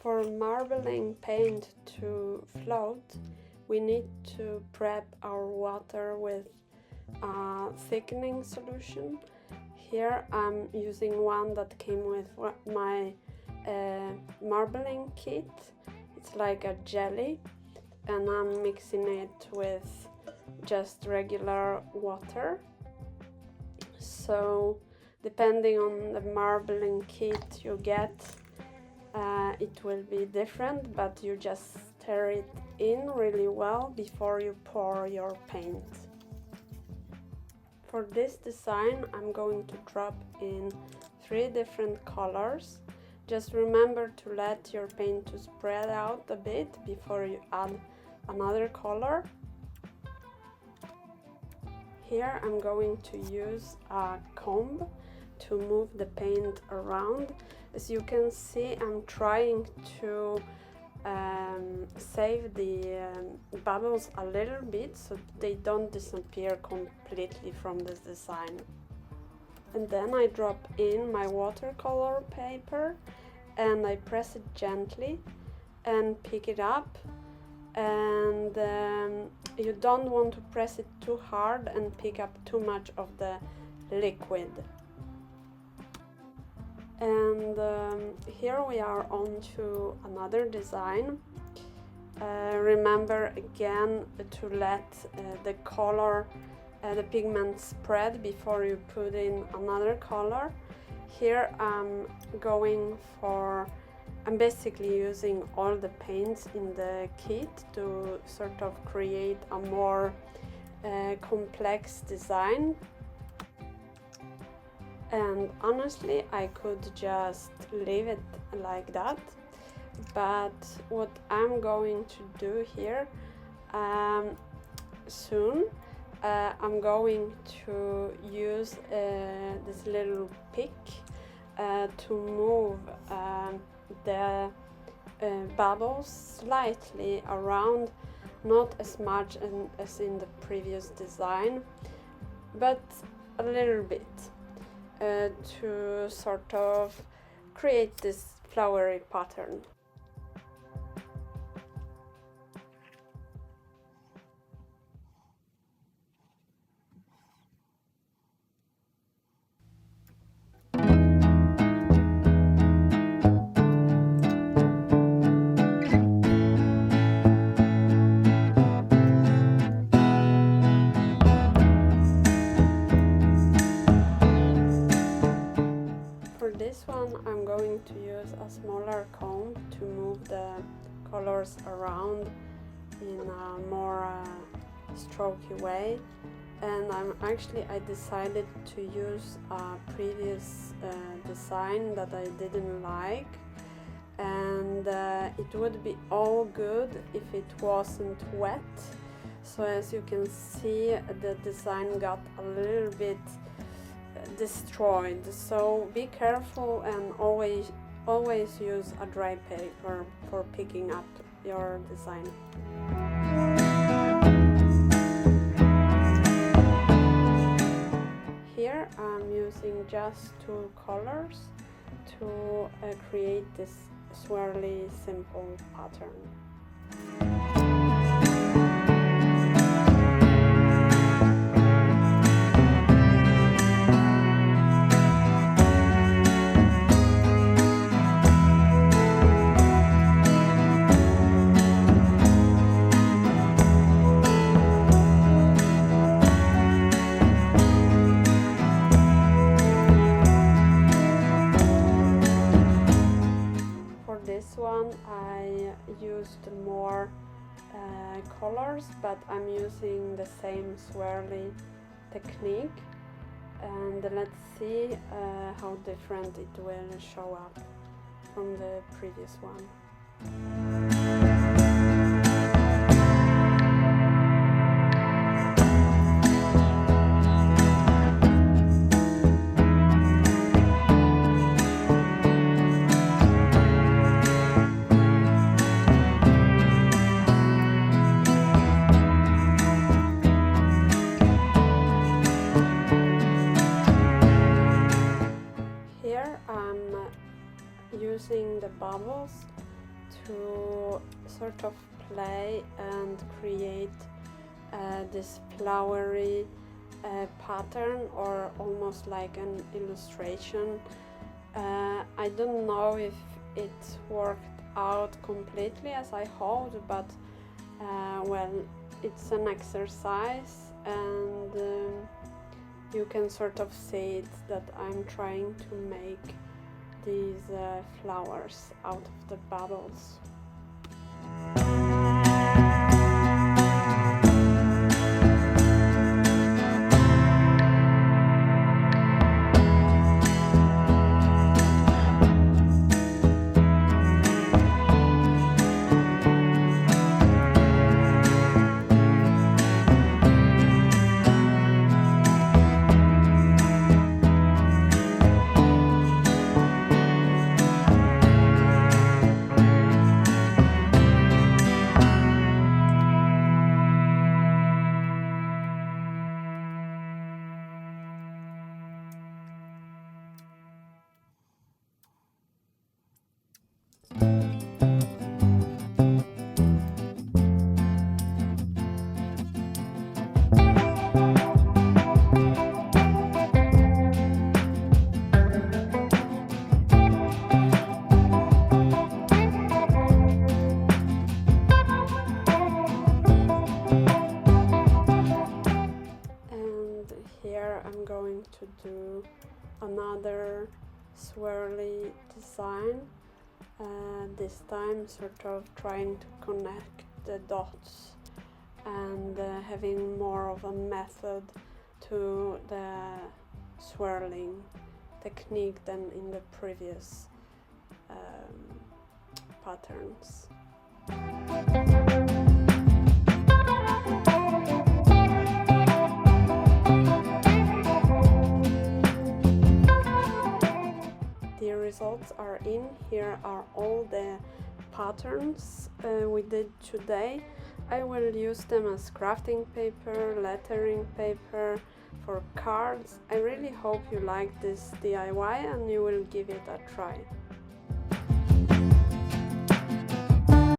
For marbling paint to float, we need to prep our water with a thickening solution. Here I'm using one that came with my marbling kit. It's like a jelly, and I'm mixing it with just regular water. So depending on the marbling kit you get, it will be different, but you just stir it in really well before you pour your paint. For this design, I'm going to drop in 3 different colors. Just remember to let your paint to spread out a bit before you add another color. Here I'm going to use a comb to move the paint around. As you can see, I'm trying to save the bubbles a little bit so they don't disappear completely from this design. And then I drop in my watercolor paper and I press it gently and pick it up, and you don't want to press it too hard and pick up too much of the liquid. And here we are on to another design. Remember again to let the color, the pigment spread before you put in another color. Here I'm basically using all the paints in the kit to sort of create a more complex design. And honestly, I could just leave it like that, but what I'm going to do here soon, I'm going to use this little pick to move the bubbles slightly around, not as much as in the previous design, but a little bit. To sort of create this flowery pattern. This one I'm going to use a smaller comb to move the colors around in a more strokey way, and I decided to use a previous design that I didn't like, and it would be all good if it wasn't wet. So as you can see, the design got a little bit destroyed, so be careful and always use a dry paper for picking up your design. Here I'm using just 2 colors to create this swirly simple pattern. This one I used more colors, but I'm using the same swirly technique, and let's see how different it will show up from the previous one. Using the bubbles to sort of play and create this flowery pattern, or almost like an illustration. I don't know if it worked out completely as I hoped, but well, it's an exercise, and you can sort of see it that I'm trying to make these flowers out of the bubbles. I'm going to do another swirly design, this time sort of trying to connect the dots and having more of a method to the swirling technique than in the previous patterns. The results are in. Here are all the patterns we did today. I will use them as crafting paper, lettering paper, for cards. I really hope you like this DIY and you will give it a try.